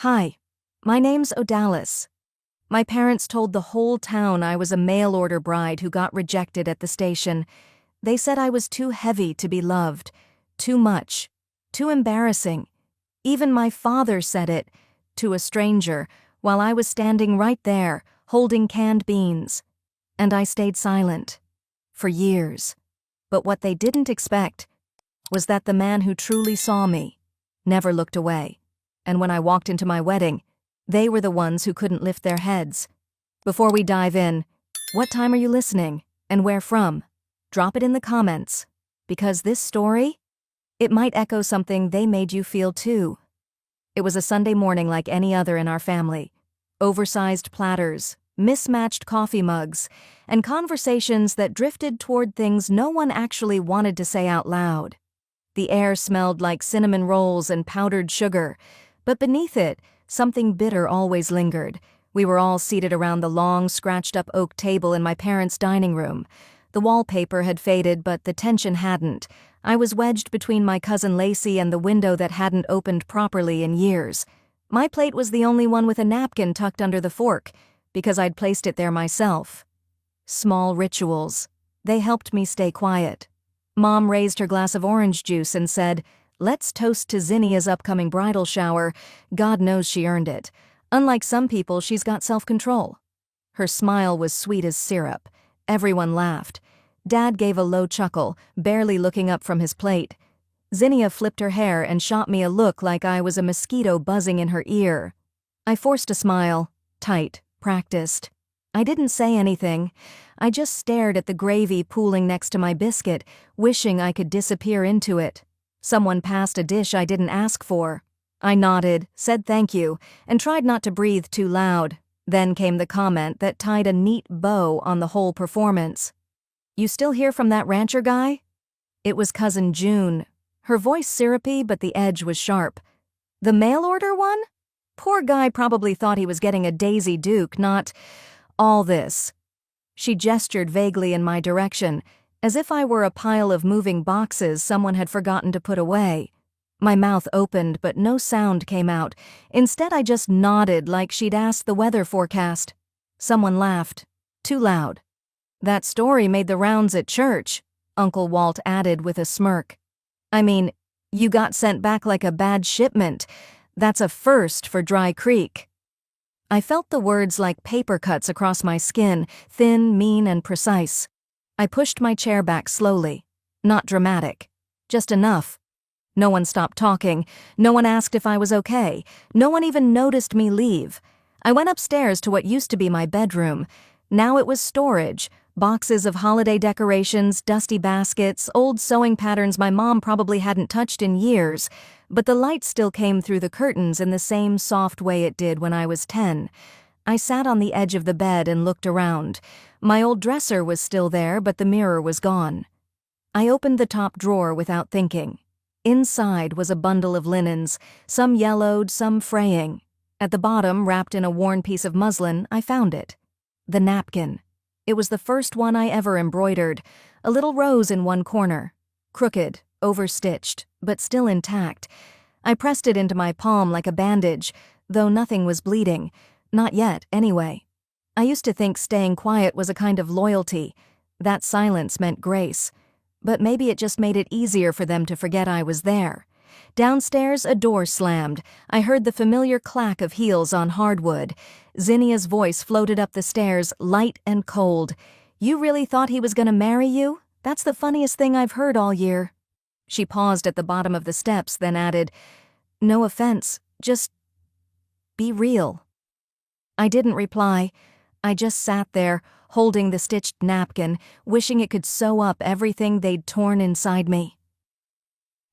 Hi, my name's Odalis. My parents told the whole town I was a mail-order bride who got rejected at the station. They said I was too heavy to be loved, too much, too embarrassing. Even my father said it, to a stranger, while I was standing right there, holding canned beans. And I stayed silent. For years. But what they didn't expect was that the man who truly saw me never looked away. And when I walked into my wedding, they were the ones who couldn't lift their heads. Before we dive in, what time are you listening, and where from? Drop it in the comments, because this story, it might echo something they made you feel too. It was a Sunday morning like any other in our family. Oversized platters, mismatched coffee mugs, and conversations that drifted toward things no one actually wanted to say out loud. The air smelled like cinnamon rolls and powdered sugar, but beneath it, something bitter always lingered. We were all seated around the long, scratched-up oak table in my parents' dining room. The wallpaper had faded, but the tension hadn't. I was wedged between my cousin Lacey and the window that hadn't opened properly in years. My plate was the only one with a napkin tucked under the fork, because I'd placed it there myself. Small rituals. They helped me stay quiet. Mom raised her glass of orange juice and said, "Let's toast to Zinnia's upcoming bridal shower. God knows she earned it. Unlike some people, she's got self-control." Her smile was sweet as syrup. Everyone laughed. Dad gave a low chuckle, barely looking up from his plate. Zinnia flipped her hair and shot me a look like I was a mosquito buzzing in her ear. I forced a smile, tight, practiced. I didn't say anything. I just stared at the gravy pooling next to my biscuit, wishing I could disappear into it. Someone passed a dish I didn't ask for. I nodded, said thank you, and tried not to breathe too loud. Then came the comment that tied a neat bow on the whole performance. "You still hear from that rancher guy?" It was Cousin June. Her voice syrupy, but the edge was sharp. "The mail-order one? Poor guy probably thought he was getting a Daisy Duke, not all this." She gestured vaguely in my direction, as if I were a pile of moving boxes someone had forgotten to put away. My mouth opened, but no sound came out. Instead, I just nodded like she'd asked the weather forecast. Someone laughed. Too loud. "That story made the rounds at church," Uncle Walt added with a smirk. "I mean, you got sent back like a bad shipment. That's a first for Dry Creek." I felt the words like paper cuts across my skin, thin, mean, and precise. I pushed my chair back slowly. Not dramatic. Just enough. No one stopped talking. No one asked if I was okay. No one even noticed me leave. I went upstairs to what used to be my bedroom. Now it was storage. Boxes of holiday decorations, dusty baskets, old sewing patterns my mom probably hadn't touched in years. But the light still came through the curtains in the same soft way it did when I was 10. I sat on the edge of the bed and looked around. My old dresser was still there, but the mirror was gone. I opened the top drawer without thinking. Inside was a bundle of linens, some yellowed, some fraying. At the bottom, wrapped in a worn piece of muslin, I found it. The napkin. It was the first one I ever embroidered, a little rose in one corner. Crooked, overstitched, but still intact. I pressed it into my palm like a bandage, though nothing was bleeding. Not yet, anyway. I used to think staying quiet was a kind of loyalty. That silence meant grace. But maybe it just made it easier for them to forget I was there. Downstairs, a door slammed. I heard the familiar clack of heels on hardwood. Zinnia's voice floated up the stairs, light and cold. "You really thought he was gonna marry you? That's the funniest thing I've heard all year." She paused at the bottom of the steps, then added, "No offense, just be real." I didn't reply. I just sat there, holding the stitched napkin, wishing it could sew up everything they'd torn inside me.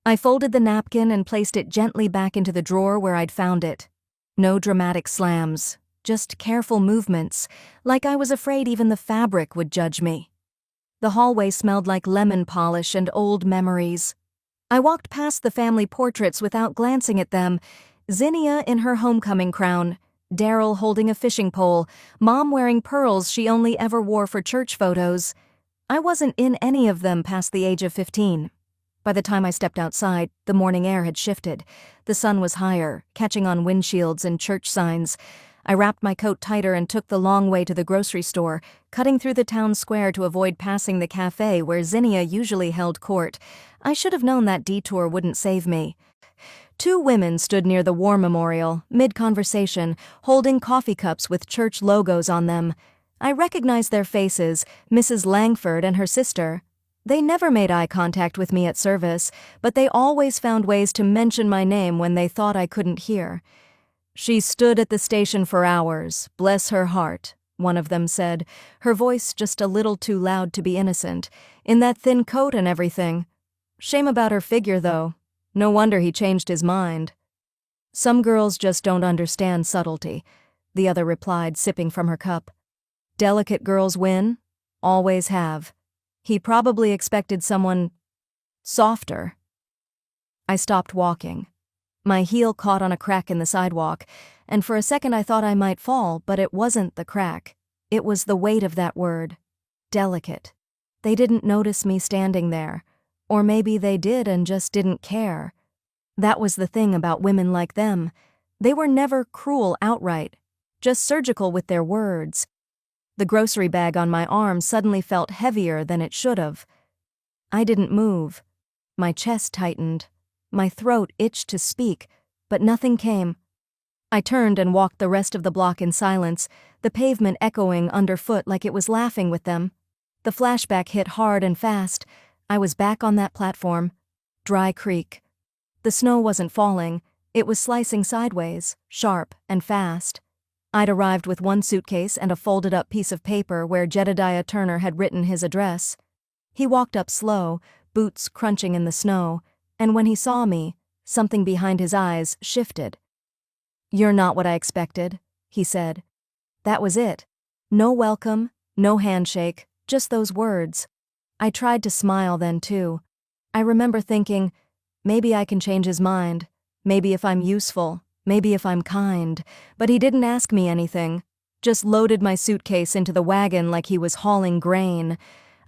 I folded the napkin and placed it gently back into the drawer where I'd found it. No dramatic slams, just careful movements, like I was afraid even the fabric would judge me. The hallway smelled like lemon polish and old memories. I walked past the family portraits without glancing at them. Zinnia in her homecoming crown, Daryl holding a fishing pole, Mom wearing pearls she only ever wore for church photos. I wasn't in any of them past the age of 15. By the time I stepped outside, the morning air had shifted. The sun was higher, catching on windshields and church signs. I wrapped my coat tighter and took the long way to the grocery store, cutting through the town square to avoid passing the cafe where Zinnia usually held court. I should have known that detour wouldn't save me. Two women stood near the war memorial, mid-conversation, holding coffee cups with church logos on them. I recognized their faces, Mrs. Langford and her sister. They never made eye contact with me at service, but they always found ways to mention my name when they thought I couldn't hear. "She stood at the station for hours, bless her heart," one of them said, her voice just a little too loud to be innocent, "in that thin coat and everything. Shame about her figure, though. No wonder he changed his mind." "Some girls just don't understand subtlety," the other replied, sipping from her cup. "Delicate girls win. Always have. He probably expected someone softer." I stopped walking. My heel caught on a crack in the sidewalk, and for a second I thought I might fall, but it wasn't the crack. It was the weight of that word. Delicate. They didn't notice me standing there. Or maybe they did and just didn't care. That was the thing about women like them. They were never cruel outright, just surgical with their words. The grocery bag on my arm suddenly felt heavier than it should have. I didn't move. My chest tightened. My throat itched to speak, but nothing came. I turned and walked the rest of the block in silence, the pavement echoing underfoot like it was laughing with them. The flashback hit hard and fast. I was back on that platform. Dry Creek. The snow wasn't falling. It was slicing sideways, sharp and fast. I'd arrived with one suitcase and a folded-up piece of paper where Jedediah Turner had written his address. He walked up slow, boots crunching in the snow, and when he saw me, something behind his eyes shifted. "You're not what I expected," he said. That was it. No welcome, no handshake, just those words. I tried to smile then, too. I remember thinking, maybe I can change his mind, maybe if I'm useful, maybe if I'm kind, but he didn't ask me anything, just loaded my suitcase into the wagon like he was hauling grain.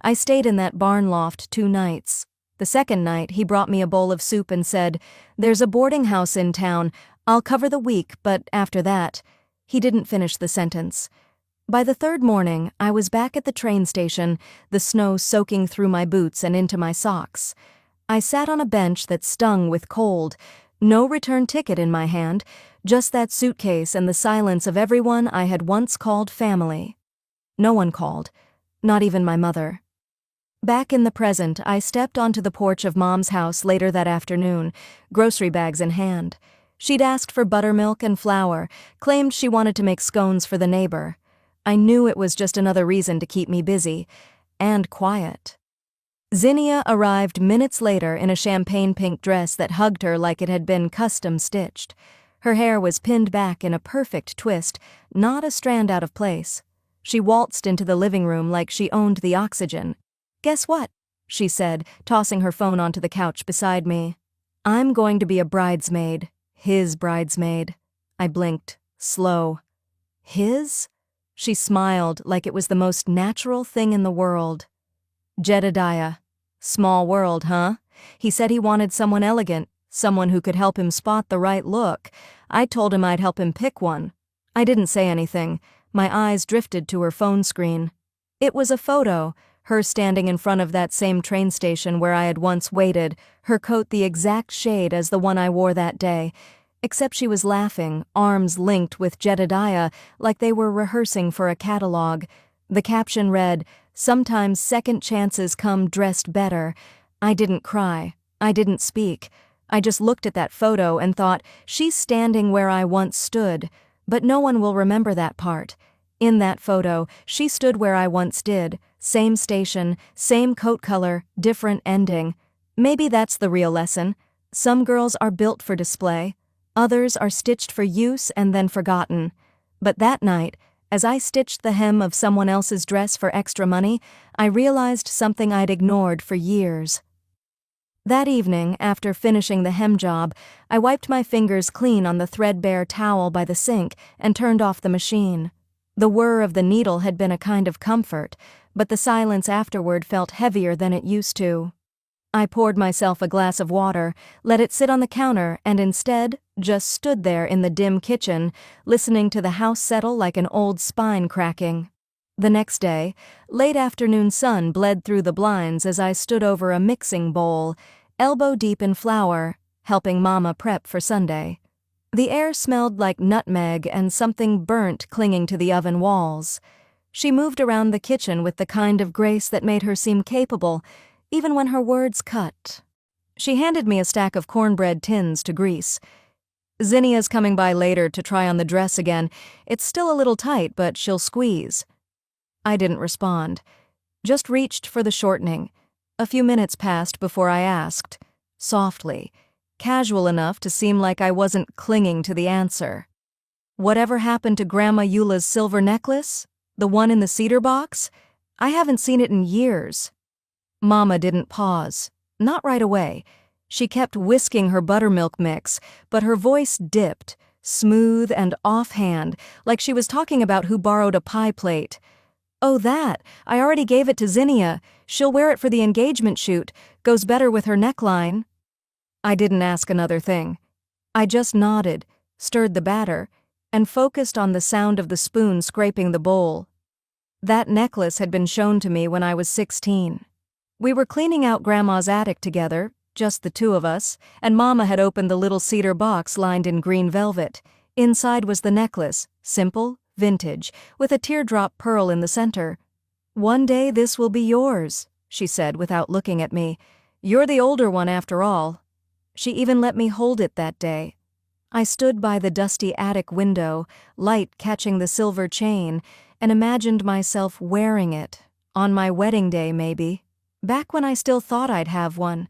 I stayed in that barn loft 2 nights. The second night, he brought me a bowl of soup and said, "There's a boarding house in town. I'll cover the week, but after that..." He didn't finish the sentence. By the third morning, I was back at the train station, the snow soaking through my boots and into my socks. I sat on a bench that stung with cold, no return ticket in my hand, just that suitcase and the silence of everyone I had once called family. No one called, not even my mother. Back in the present, I stepped onto the porch of Mom's house later that afternoon, grocery bags in hand. She'd asked for buttermilk and flour, claimed she wanted to make scones for the neighbor. I knew it was just another reason to keep me busy, and quiet. Zinnia arrived minutes later in a champagne-pink dress that hugged her like it had been custom-stitched. Her hair was pinned back in a perfect twist, not a strand out of place. She waltzed into the living room like she owned the oxygen. "Guess what?" she said, tossing her phone onto the couch beside me. "I'm going to be a bridesmaid. His bridesmaid." I blinked, slow. "His?" She smiled like it was the most natural thing in the world. "Jedediah. Small world, huh? He said he wanted someone elegant, someone who could help him spot the right look. I told him I'd help him pick one." I didn't say anything. My eyes drifted to her phone screen. It was a photo, her standing in front of that same train station where I had once waited, her coat the exact shade as the one I wore that day, except she was laughing, arms linked with Jedediah like they were rehearsing for a catalog. The caption read, "Sometimes second chances come dressed better." I didn't cry. I didn't speak. I just looked at that photo and thought, she's standing where I once stood, but no one will remember that part. In that photo, she stood where I once did, same station, same coat color, different ending. Maybe that's the real lesson. Some girls are built for display. Others are stitched for use and then forgotten. But that night, as I stitched the hem of someone else's dress for extra money, I realized something I'd ignored for years. That evening, after finishing the hem job, I wiped my fingers clean on the threadbare towel by the sink and turned off the machine. The whir of the needle had been a kind of comfort, but the silence afterward felt heavier than it used to. I poured myself a glass of water, let it sit on the counter, and instead just stood there in the dim kitchen, listening to the house settle like an old spine cracking. The next day, late afternoon sun bled through the blinds as I stood over a mixing bowl, elbow deep in flour, helping Mama prep for Sunday. The air smelled like nutmeg and something burnt clinging to the oven walls. She moved around the kitchen with the kind of grace that made her seem capable, even when her words cut. She handed me a stack of cornbread tins to grease. "Zinnia's coming by later to try on the dress again. It's still a little tight, but she'll squeeze." I didn't respond, just reached for the shortening. A few minutes passed before I asked, softly, casual enough to seem like I wasn't clinging to the answer. "Whatever happened to Grandma Eula's silver necklace? The one in the cedar box? I haven't seen it in years." Mama didn't pause. Not right away. She kept whisking her buttermilk mix, but her voice dipped, smooth and offhand, like she was talking about who borrowed a pie plate. "Oh, that. I already gave it to Zinnia. She'll wear it for the engagement shoot. Goes better with her neckline." I didn't ask another thing. I just nodded, stirred the batter, and focused on the sound of the spoon scraping the bowl. That necklace had been shown to me when I was 16. We were cleaning out Grandma's attic together, just the two of us, and Mama had opened the little cedar box lined in green velvet. Inside was the necklace, simple, vintage, with a teardrop pearl in the center. "One day this will be yours," she said without looking at me. "You're the older one after all." She even let me hold it that day. I stood by the dusty attic window, light catching the silver chain, and imagined myself wearing it, on my wedding day maybe. Back when I still thought I'd have one.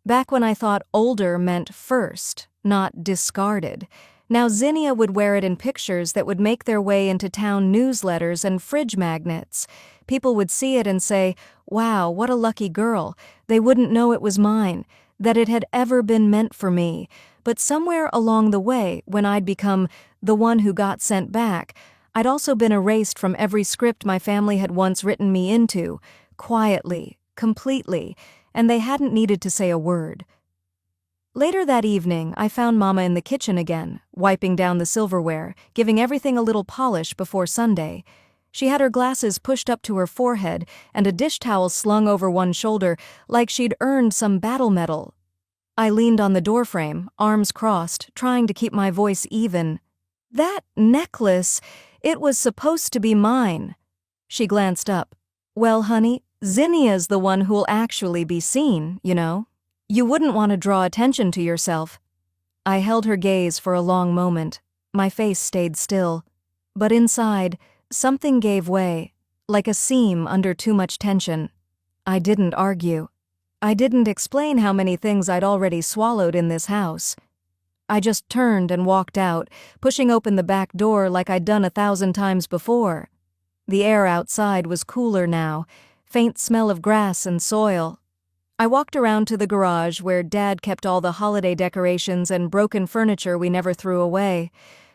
Back when I thought older meant first, not discarded. Now Zinnia would wear it in pictures that would make their way into town newsletters and fridge magnets. People would see it and say, "Wow, what a lucky girl." They wouldn't know it was mine, that it had ever been meant for me. But somewhere along the way, when I'd become the one who got sent back, I'd also been erased from every script my family had once written me into, quietly, completely, and they hadn't needed to say a word. Later that evening, I found Mama in the kitchen again, wiping down the silverware, giving everything a little polish before Sunday. She had her glasses pushed up to her forehead and a dish towel slung over one shoulder like she'd earned some battle medal. I leaned on the doorframe, arms crossed, trying to keep my voice even. "That necklace, it was supposed to be mine." She glanced up. "Well, honey, Zinnia's the one who'll actually be seen, you know. You wouldn't want to draw attention to yourself." I held her gaze for a long moment. My face stayed still. But inside, something gave way, like a seam under too much tension. I didn't argue. I didn't explain how many things I'd already swallowed in this house. I just turned and walked out, pushing open the back door like I'd done 1,000 times before. The air outside was cooler now, faint smell of grass and soil. I walked around to the garage where Dad kept all the holiday decorations and broken furniture we never threw away.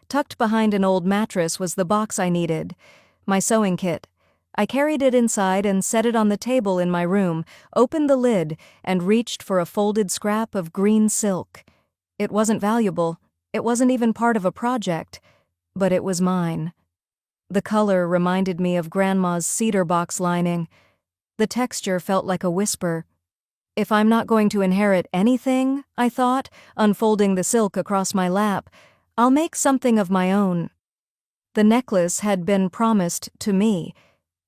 Tucked behind an old mattress was the box I needed, my sewing kit. I carried it inside and set it on the table in my room, opened the lid, and reached for a folded scrap of green silk. It wasn't valuable. It wasn't even part of a project. But it was mine. The color reminded me of Grandma's cedar box lining. The texture felt like a whisper. If I'm not going to inherit anything, I thought, unfolding the silk across my lap, I'll make something of my own. The necklace had been promised to me,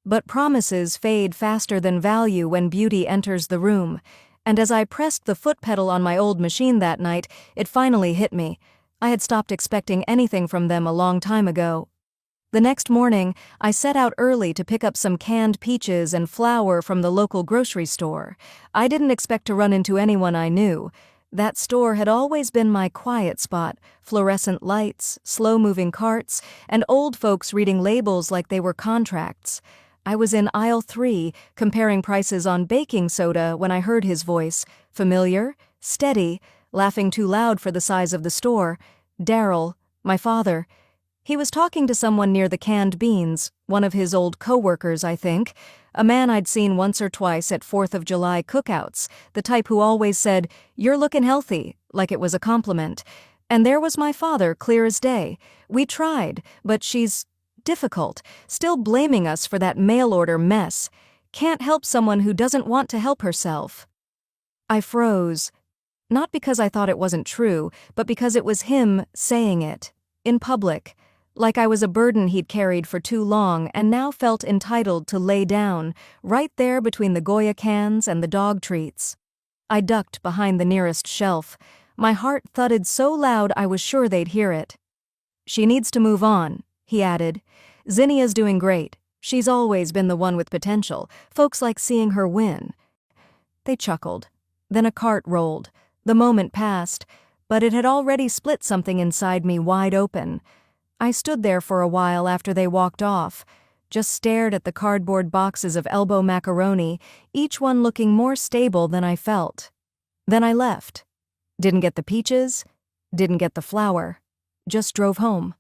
but promises fade faster than value when beauty enters the room, and as I pressed the foot pedal on my old machine that night, it finally hit me. I had stopped expecting anything from them a long time ago. The next morning, I set out early to pick up some canned peaches and flour from the local grocery store. I didn't expect to run into anyone I knew. That store had always been my quiet spot, fluorescent lights, slow-moving carts, and old folks reading labels like they were contracts. I was in aisle 3, comparing prices on baking soda when I heard his voice, familiar, steady, laughing too loud for the size of the store. Daryl, my father. He was talking to someone near the canned beans, one of his old co-workers, I think, a man I'd seen once or twice at 4th of July cookouts, the type who always said, "You're looking healthy," like it was a compliment. And there was my father, clear as day. We tried, but she's difficult, still blaming us for that mail-order mess. Can't help someone who doesn't want to help herself. I froze, not because I thought it wasn't true, but because it was him saying it, in public, like I was a burden he'd carried for too long and now felt entitled to lay down, right there between the Goya cans and the dog treats. I ducked behind the nearest shelf. My heart thudded so loud I was sure they'd hear it. "She needs to move on," he added. "Zinnia's doing great. She's always been the one with potential. Folks like seeing her win." They chuckled. Then a cart rolled. The moment passed, but it had already split something inside me wide open. I stood there for a while after they walked off, just stared at the cardboard boxes of elbow macaroni, each one looking more stable than I felt. Then I left. Didn't get the peaches, didn't get the flour, just drove home.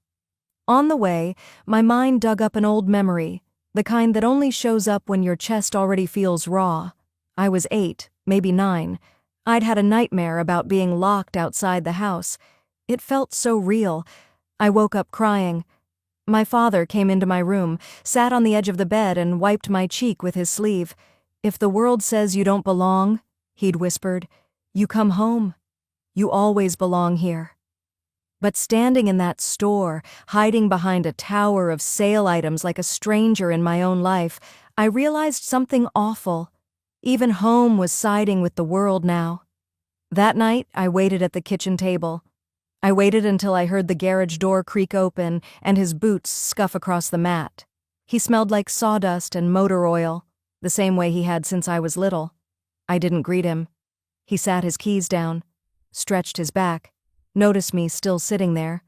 On the way, my mind dug up an old memory, the kind that only shows up when your chest already feels raw. I was 8, maybe 9. I'd had a nightmare about being locked outside the house. It felt so real. I woke up crying. My father came into my room, sat on the edge of the bed and wiped my cheek with his sleeve. "If the world says you don't belong," he'd whispered, "you come home. You always belong here." But standing in that store, hiding behind a tower of sale items like a stranger in my own life, I realized something awful. Even home was siding with the world now. That night, I waited at the kitchen table. I waited until I heard the garage door creak open and his boots scuff across the mat. He smelled like sawdust and motor oil, the same way he had since I was little. I didn't greet him. He sat his keys down, stretched his back, noticed me still sitting there,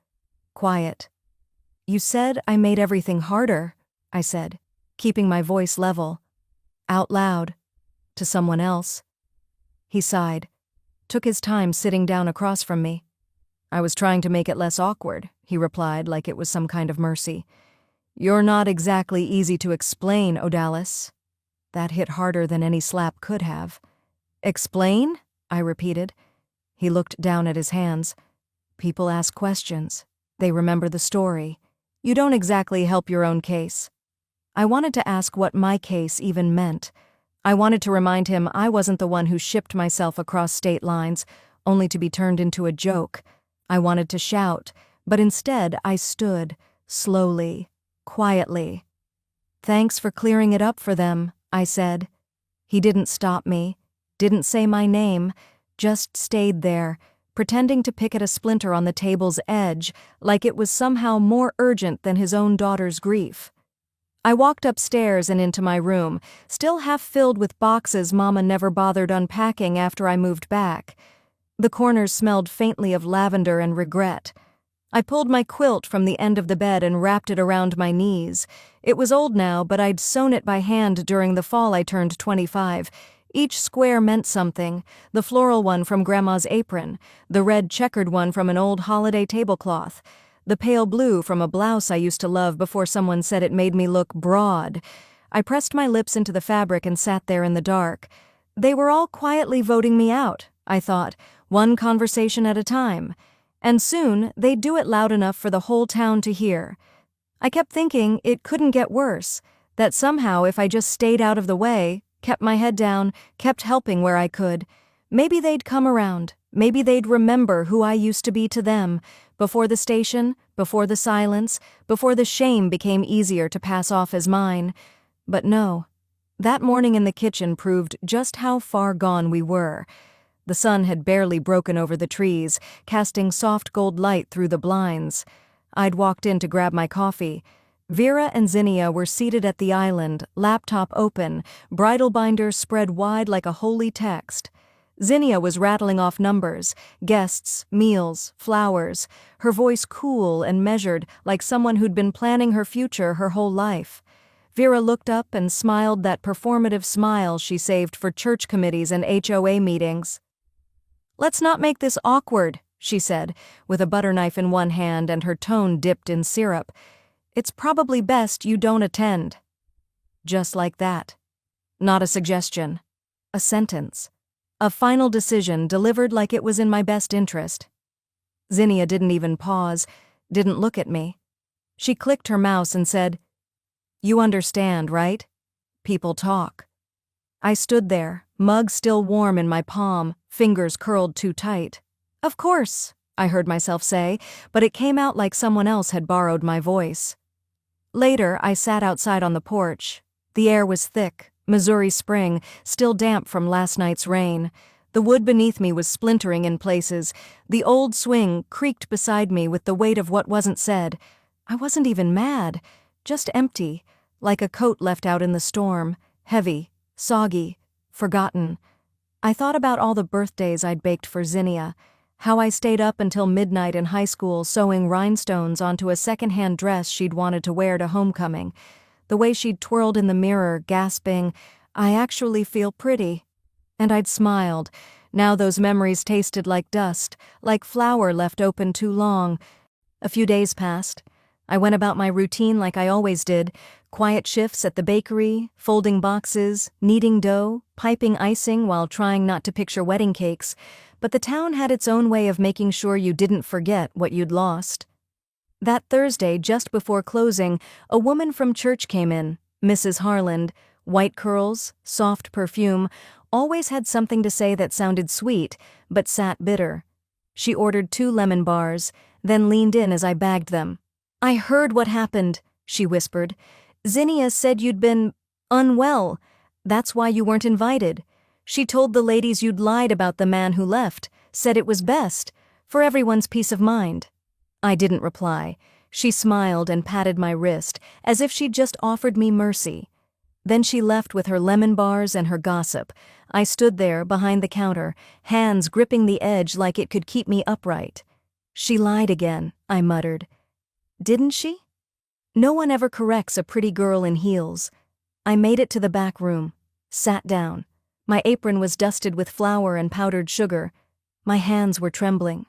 quiet. "You said I made everything harder," I said, keeping my voice level, out loud, to someone else. He sighed, took his time sitting down across from me. "I was trying to make it less awkward," he replied like it was some kind of mercy. "You're not exactly easy to explain, Odalis." That hit harder than any slap could have. "Explain?" I repeated. He looked down at his hands. "People ask questions. They remember the story. You don't exactly help your own case." I wanted to ask what my case even meant. I wanted to remind him I wasn't the one who shipped myself across state lines, only to be turned into a joke. I wanted to shout, but instead I stood, slowly, quietly. "Thanks for clearing it up for them," I said. He didn't stop me, didn't say my name, just stayed there, pretending to pick at a splinter on the table's edge, like it was somehow more urgent than his own daughter's grief. I walked upstairs and into my room, still half filled with boxes Mama never bothered unpacking after I moved back. The corners smelled faintly of lavender and regret. I pulled my quilt from the end of the bed and wrapped it around my knees. It was old now, but I'd sewn it by hand during the fall I turned 25. Each square meant something, the floral one from Grandma's apron, the red checkered one from an old holiday tablecloth, the pale blue from a blouse I used to love before someone said it made me look broad. I pressed my lips into the fabric and sat there in the dark. They were all quietly voting me out, I thought, one conversation at a time. And soon they'd do it loud enough for the whole town to hear. I kept thinking it couldn't get worse, that somehow if I just stayed out of the way, kept my head down, kept helping where I could, maybe they'd come around, maybe they'd remember who I used to be to them, before the station, before the silence, before the shame became easier to pass off as mine. But no. That morning in the kitchen proved just how far gone we were. The sun had barely broken over the trees, casting soft gold light through the blinds. I'd walked in to grab my coffee. Vera and Zinnia were seated at the island, laptop open, bridal binders spread wide like a holy text. Zinnia was rattling off numbers, guests, meals, flowers, her voice cool and measured like someone who'd been planning her future her whole life. Vera looked up and smiled that performative smile she saved for church committees and HOA meetings. "Let's not make this awkward," she said, with a butter knife in one hand and her tone dipped in syrup. "It's probably best you don't attend." Just like that. Not a suggestion. A sentence. A final decision delivered like it was in my best interest. Zinnia didn't even pause, didn't look at me. She clicked her mouse and said, "You understand, right? People talk." I stood there, mug still warm in my palm, fingers curled too tight. "Of course," I heard myself say, but it came out like someone else had borrowed my voice. Later, I sat outside on the porch. The air was thick, Missouri spring, still damp from last night's rain. The wood beneath me was splintering in places. The old swing creaked beside me with the weight of what wasn't said. I wasn't even mad, just empty, like a coat left out in the storm, heavy, soggy, forgotten. I thought about all the birthdays I'd baked for Zinnia, how I stayed up until midnight in high school sewing rhinestones onto a second-hand dress she'd wanted to wear to homecoming, the way she'd twirled in the mirror, gasping, "I actually feel pretty." And I'd smiled. Now those memories tasted like dust, like flour left open too long. A few days passed. I went about my routine like I always did, quiet shifts at the bakery, folding boxes, kneading dough, piping icing while trying not to picture wedding cakes, but the town had its own way of making sure you didn't forget what you'd lost. That Thursday, just before closing, a woman from church came in, Mrs. Harland, white curls, soft perfume, always had something to say that sounded sweet, but sat bitter. She ordered 2 lemon bars, then leaned in as I bagged them. "I heard what happened," she whispered. "Zinnia said you'd been unwell. That's why you weren't invited. She told the ladies you'd lied about the man who left, said it was best, for everyone's peace of mind." I didn't reply. She smiled and patted my wrist, as if she'd just offered me mercy. Then she left with her lemon bars and her gossip. I stood there, behind the counter, hands gripping the edge like it could keep me upright. "She lied again," I muttered. "Didn't she?" No one ever corrects a pretty girl in heels. I made it to the back room, sat down. My apron was dusted with flour and powdered sugar. My hands were trembling.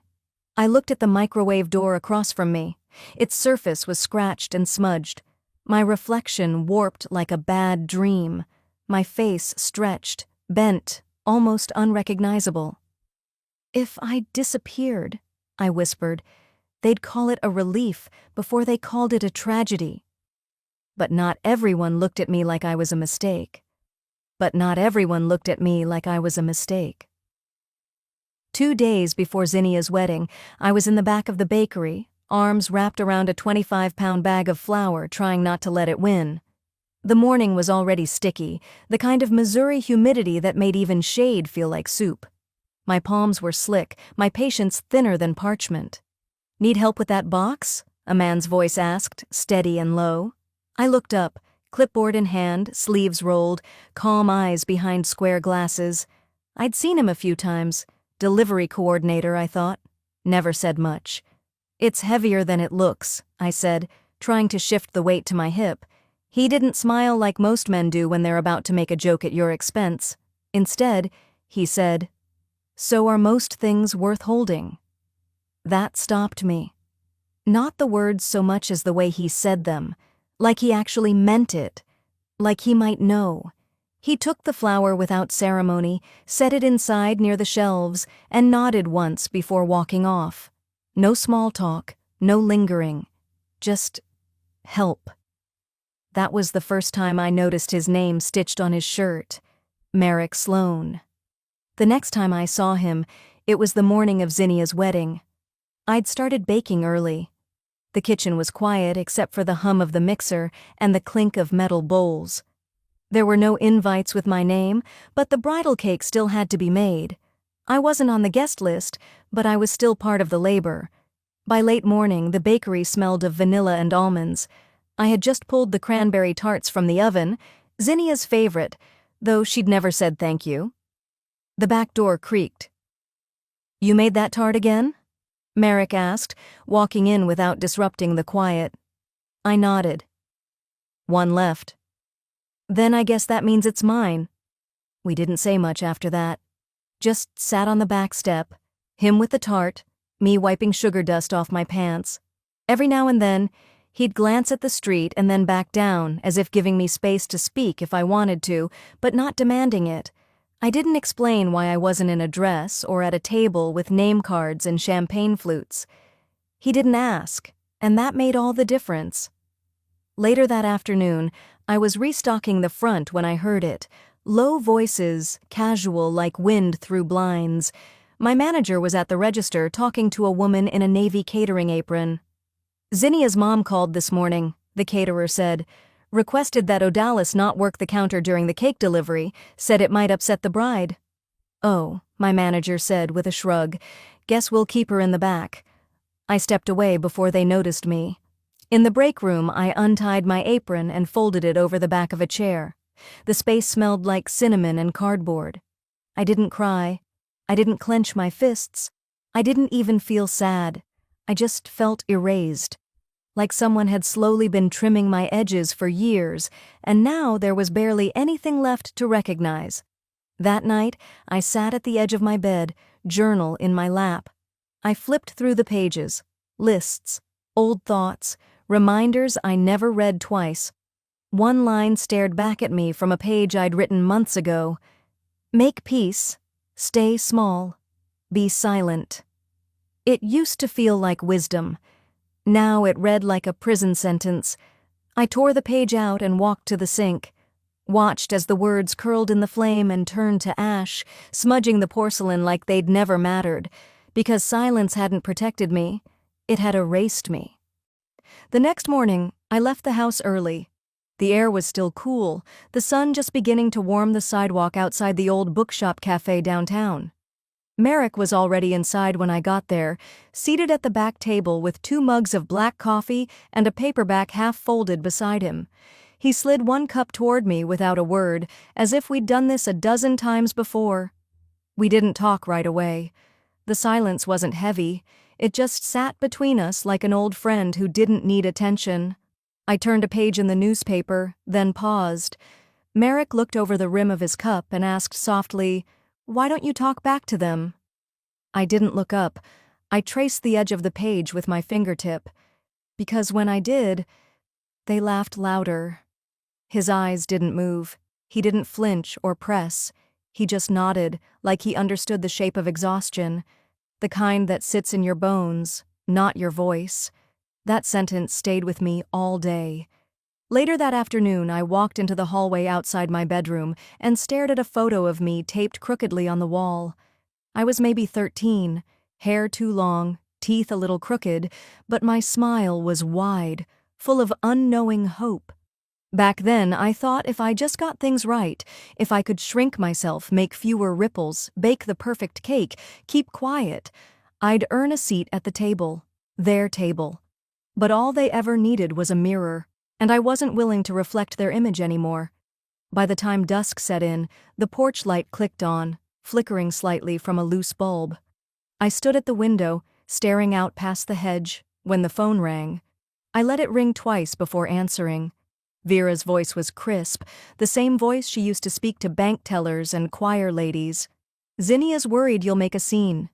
I looked at the microwave door across from me. Its surface was scratched and smudged. My reflection warped like a bad dream. My face stretched, bent, almost unrecognizable. "If I disappeared," I whispered, "they'd call it a relief before they called it a tragedy." But not everyone looked at me like I was a mistake. 2 days before Zinnia's wedding, I was in the back of the bakery, arms wrapped around a 25-pound bag of flour, trying not to let it win. The morning was already sticky, the kind of Missouri humidity that made even shade feel like soup. My palms were slick, my patience thinner than parchment. "Need help with that box?" a man's voice asked, steady and low. I looked up, clipboard in hand, sleeves rolled, calm eyes behind square glasses. I'd seen him a few times. Delivery coordinator, I thought. Never said much. "It's heavier than it looks," I said, trying to shift the weight to my hip. He didn't smile like most men do when they're about to make a joke at your expense. Instead, he said, "So are most things worth holding?" That stopped me. Not the words so much as the way he said them, like he actually meant it, like he might know. He took the flour without ceremony, set it inside near the shelves, and nodded once before walking off. No small talk, no lingering. Just help. That was the first time I noticed his name stitched on his shirt. Merrick Sloan. The next time I saw him, it was the morning of Zinnia's wedding. I'd started baking early. The kitchen was quiet except for the hum of the mixer and the clink of metal bowls. There were no invites with my name, but the bridal cake still had to be made. I wasn't on the guest list, but I was still part of the labor. By late morning, the bakery smelled of vanilla and almonds. I had just pulled the cranberry tarts from the oven, Zinnia's favorite, though she'd never said thank you. The back door creaked. "You made that tart again?" Merrick asked, walking in without disrupting the quiet. I nodded. "One left." "Then I guess that means it's mine." We didn't say much after that. Just sat on the back step, him with the tart, me wiping sugar dust off my pants. Every now and then, he'd glance at the street and then back down, as if giving me space to speak if I wanted to, but not demanding it. I didn't explain why I wasn't in a dress or at a table with name cards and champagne flutes. He didn't ask, and that made all the difference. Later that afternoon, I was restocking the front when I heard it. Low voices, casual like wind through blinds. My manager was at the register talking to a woman in a Navy catering apron. "Zinnia's mom called this morning," the caterer said. "Requested that Odalis not work the counter during the cake delivery, said it might upset the bride." "Oh," my manager said with a shrug. "Guess we'll keep her in the back." I stepped away before they noticed me. In the break room, I untied my apron and folded it over the back of a chair. The space smelled like cinnamon and cardboard. I didn't cry. I didn't clench my fists. I didn't even feel sad. I just felt erased. Like someone had slowly been trimming my edges for years, and now there was barely anything left to recognize. That night, I sat at the edge of my bed, journal in my lap. I flipped through the pages, lists, old thoughts, reminders I never read twice. One line stared back at me from a page I'd written months ago. "Make peace, stay small, be silent." It used to feel like wisdom. Now it read like a prison sentence. I tore the page out and walked to the sink, watched as the words curled in the flame and turned to ash, smudging the porcelain like they'd never mattered. Because silence hadn't protected me, it had erased me. The next morning, I left the house early. The air was still cool, the sun just beginning to warm the sidewalk outside the old bookshop cafe downtown. Merrick was already inside when I got there, seated at the back table with 2 mugs of black coffee and a paperback half folded beside him. He slid 1 cup toward me without a word, as if we'd done this a dozen times before. We didn't talk right away. The silence wasn't heavy, it just sat between us like an old friend who didn't need attention. I turned a page in the newspaper, then paused. Merrick looked over the rim of his cup and asked softly, "Why don't you talk back to them?" I didn't look up. I traced the edge of the page with my fingertip. Because when I did, they laughed louder. His eyes didn't move. He didn't flinch or press. He just nodded, like he understood the shape of exhaustion. The kind that sits in your bones, not your voice. That sentence stayed with me all day. Later that afternoon, I walked into the hallway outside my bedroom and stared at a photo of me taped crookedly on the wall. I was maybe 13, hair too long, teeth a little crooked, but my smile was wide, full of unknowing hope. Back then, I thought if I just got things right, if I could shrink myself, make fewer ripples, bake the perfect cake, keep quiet, I'd earn a seat at the table, their table. But all they ever needed was a mirror, and I wasn't willing to reflect their image anymore. By the time dusk set in, the porch light clicked on, flickering slightly from a loose bulb. I stood at the window, staring out past the hedge, when the phone rang. I let it ring twice before answering. Vera's voice was crisp, the same voice she used to speak to bank tellers and choir ladies. "Zinnia's worried you'll make a scene."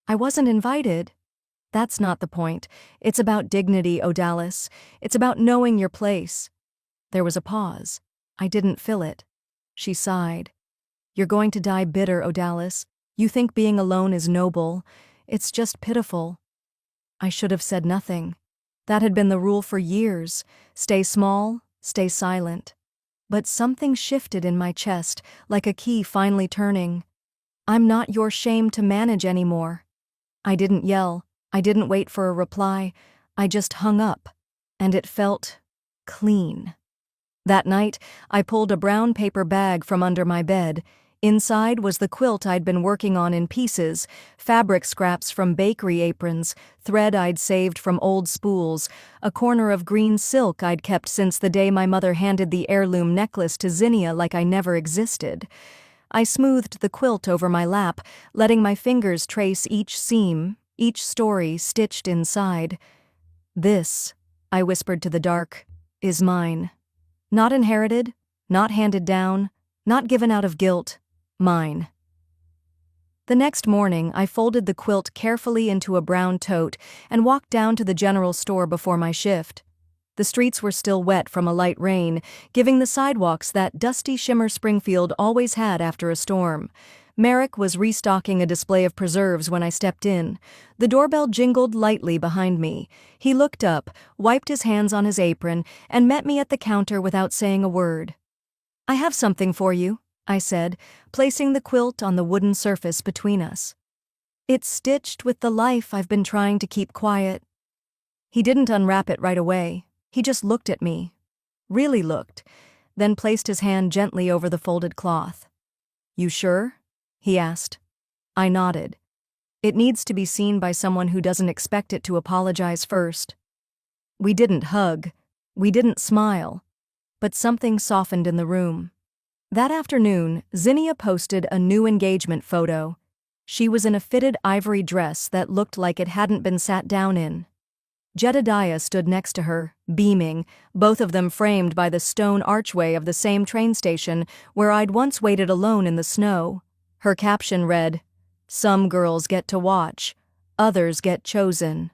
I wasn't invited. That's not the point. It's about dignity, Odalis. It's about knowing your place. There was a pause. I didn't fill it. She sighed. "You're going to die bitter, Odalis. You think being alone is noble. It's just pitiful." I should have said nothing. That had been the rule for years. Stay small, stay silent. But something shifted in my chest, like a key finally turning. "I'm not your shame to manage anymore." I didn't yell. I didn't wait for a reply. I just hung up. And it felt clean. That night, I pulled a brown paper bag from under my bed. Inside was the quilt I'd been working on in pieces, fabric scraps from bakery aprons, thread I'd saved from old spools, a corner of green silk I'd kept since the day my mother handed the heirloom necklace to Zinnia like I never existed. I smoothed the quilt over my lap, letting my fingers trace each seam, each story stitched inside. "This," I whispered to the dark, "is mine. Not inherited, not handed down, not given out of guilt. Mine." The next morning, I folded the quilt carefully into a brown tote and walked down to the general store before my shift. The streets were still wet from a light rain, giving the sidewalks that dusty shimmer Springfield always had after a storm. Merrick was restocking a display of preserves when I stepped in. The doorbell jingled lightly behind me. He looked up, wiped his hands on his apron, and met me at the counter without saying a word. "I have something for you," I said, placing the quilt on the wooden surface between us. "It's stitched with the life I've been trying to keep quiet." He didn't unwrap it right away. He just looked at me. Really looked, then placed his hand gently over the folded cloth. "You sure?" he asked. I nodded. It needs to be seen by someone who doesn't expect it to apologize first. We didn't hug. We didn't smile. But something softened in the room. That afternoon, Zinnia posted a new engagement photo. She was in a fitted ivory dress that looked like it hadn't been sat down in. Jedediah stood next to her, beaming, both of them framed by the stone archway of the same train station where I'd once waited alone in the snow. Her caption read, "Some girls get to watch, others get chosen."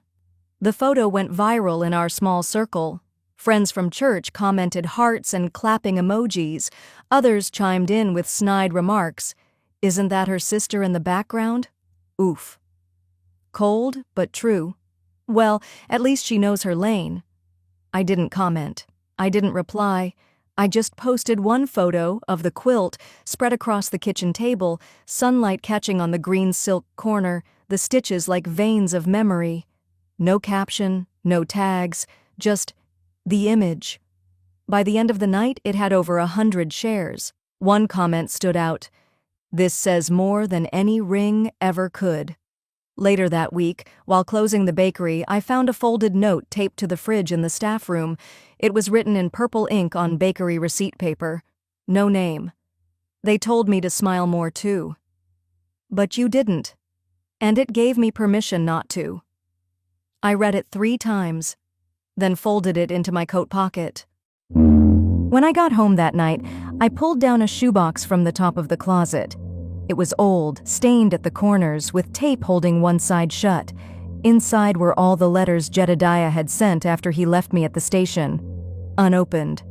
The photo went viral in our small circle. Friends from church commented hearts and clapping emojis. Others chimed in with snide remarks. "Isn't that her sister in the background?" Oof. Cold, but true. Well, at least she knows her lane. I didn't comment. I didn't reply. I just posted one photo of the quilt spread across the kitchen table, sunlight catching on the green silk corner, the stitches like veins of memory. No caption, no tags, just the image. By the end of the night, it had over 100 shares. One comment stood out. "This says more than any ring ever could." Later that week, while closing the bakery, I found a folded note taped to the fridge in the staff room. It was written in purple ink on bakery receipt paper. No name. "They told me to smile more too." "But you didn't." And it gave me permission not to. I read it 3 times, then folded it into my coat pocket. When I got home that night, I pulled down a shoebox from the top of the closet. It was old, stained at the corners, with tape holding one side shut. Inside were all the letters Jedediah had sent after he left me at the station. Unopened.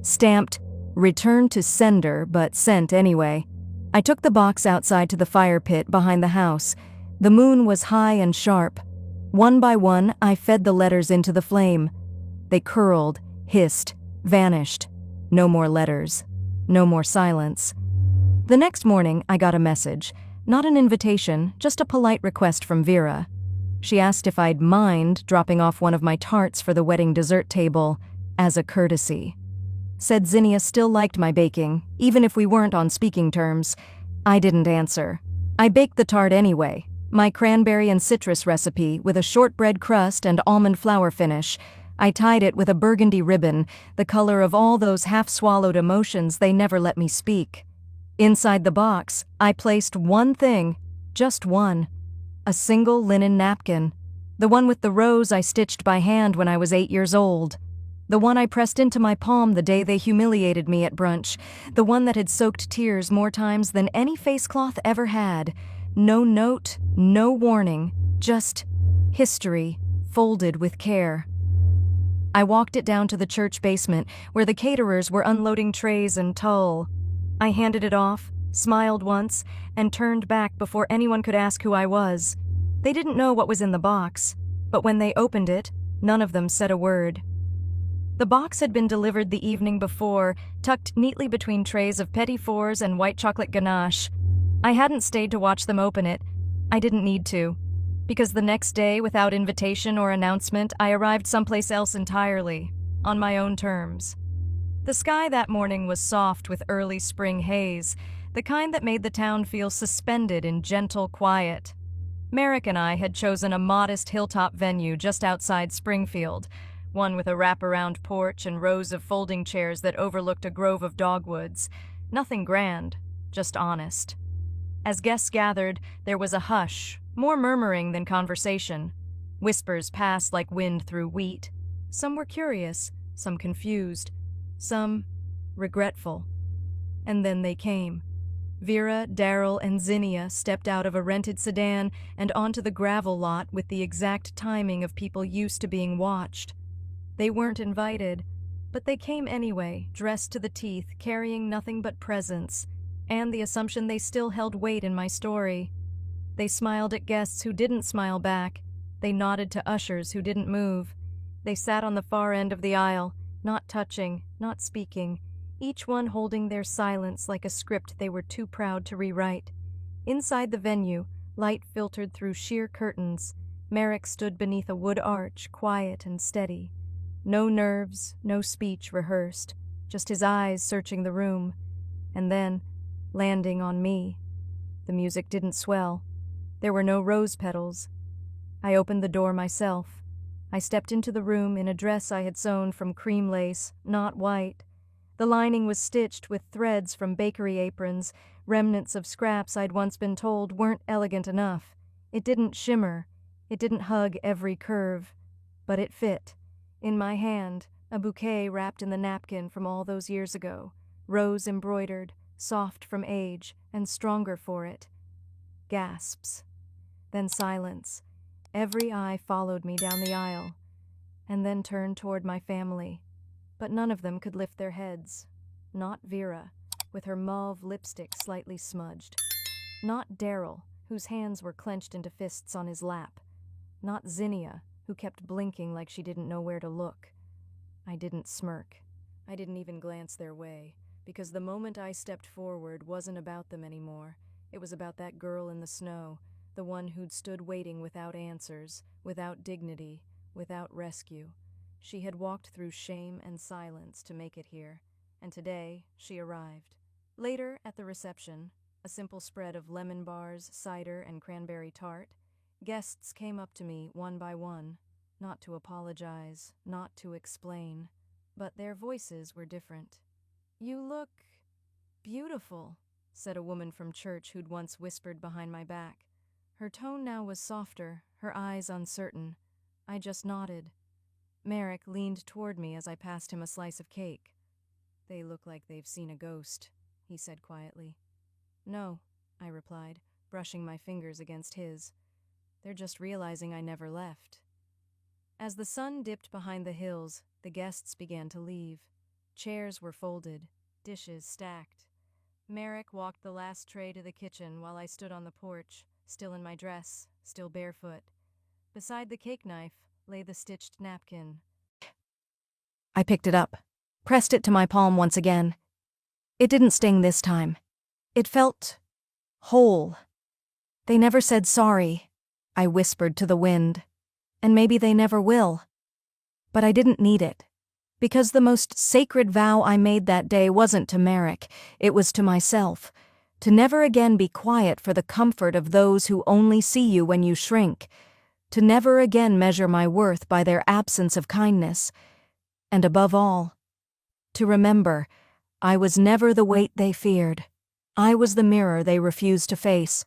Stamped, "Returned to sender, but sent anyway." I took the box outside to the fire pit behind the house. The moon was high and sharp. One by one, I fed the letters into the flame. They curled, hissed, vanished. No more letters. No more silence. The next morning, I got a message. Not an invitation, just a polite request from Vera. She asked if I'd mind dropping off one of my tarts for the wedding dessert table, as a courtesy. Said Zinnia still liked my baking, even if we weren't on speaking terms. I didn't answer. I baked the tart anyway. My cranberry and citrus recipe with a shortbread crust and almond flour finish. I tied it with a burgundy ribbon, the color of all those half-swallowed emotions they never let me speak. Inside the box, I placed one thing, just one. A single linen napkin. The one with the rose I stitched by hand when I was 8 years old. The one I pressed into my palm the day they humiliated me at brunch. The one that had soaked tears more times than any face cloth ever had. No note, no warning, just history, folded with care. I walked it down to the church basement, where the caterers were unloading trays and tulle. I handed it off, smiled once, and turned back before anyone could ask who I was. They didn't know what was in the box, but when they opened it, none of them said a word. The box had been delivered the evening before, tucked neatly between trays of petit fours and white chocolate ganache. I hadn't stayed to watch them open it. I didn't need to, because the next day, without invitation or announcement, I arrived someplace else entirely, on my own terms. The sky that morning was soft with early spring haze, the kind that made the town feel suspended in gentle quiet. Merrick and I had chosen a modest hilltop venue just outside Springfield, one with a wraparound porch and rows of folding chairs that overlooked a grove of dogwoods. Nothing grand, just honest. As guests gathered, there was a hush, more murmuring than conversation. Whispers passed like wind through wheat. Some were curious, some confused, some regretful. And then they came. Vera, Daryl, and Zinnia stepped out of a rented sedan and onto the gravel lot with the exact timing of people used to being watched. They weren't invited, but they came anyway, dressed to the teeth, carrying nothing but presents, and the assumption they still held weight in my story. They smiled at guests who didn't smile back. They nodded to ushers who didn't move. They sat on the far end of the aisle, not touching, not speaking, each one holding their silence like a script they were too proud to rewrite. Inside the venue, light filtered through sheer curtains. Merrick stood beneath a wood arch, quiet and steady. No nerves, no speech rehearsed, just his eyes searching the room. And then, landing on me. The music didn't swell. There were no rose petals. I opened the door myself. I stepped into the room in a dress I had sewn from cream lace, not white. The lining was stitched with threads from bakery aprons, remnants of scraps I'd once been told weren't elegant enough. It didn't shimmer. It didn't hug every curve. But it fit. In my hand, a bouquet wrapped in the napkin from all those years ago, rose embroidered, soft from age, and stronger for it. Gasps. Then silence. Every eye followed me down the aisle, and then turned toward my family. But none of them could lift their heads. Not Vera, with her mauve lipstick slightly smudged. Not Daryl, whose hands were clenched into fists on his lap. Not Zinnia, who kept blinking like she didn't know where to look. I didn't smirk. I didn't even glance their way, because the moment I stepped forward wasn't about them anymore. It was about that girl in the snow, the one who'd stood waiting without answers, without dignity, without rescue. She had walked through shame and silence to make it here, and today she arrived. Later, at the reception, a simple spread of lemon bars, cider, and cranberry tart, guests came up to me one by one, not to apologize, not to explain, but their voices were different. "You look beautiful," said a woman from church who'd once whispered behind my back. Her tone now was softer, her eyes uncertain. I just nodded. Merrick leaned toward me as I passed him a slice of cake. "They look like they've seen a ghost," he said quietly. "No," I replied, brushing my fingers against his. "They're just realizing I never left." As the sun dipped behind the hills, the guests began to leave. Chairs were folded, dishes stacked. Merrick walked the last tray to the kitchen while I stood on the porch, still in my dress, still barefoot. Beside the cake knife lay the stitched napkin. I picked it up, pressed it to my palm once again. It didn't sting this time. It felt whole. "They never said sorry," I whispered to the wind. "And maybe they never will." But I didn't need it. Because the most sacred vow I made that day wasn't to Merrick, it was to myself. To never again be quiet for the comfort of those who only see you when you shrink. To never again measure my worth by their absence of kindness. And above all, to remember, I was never the weight they feared. I was the mirror they refused to face.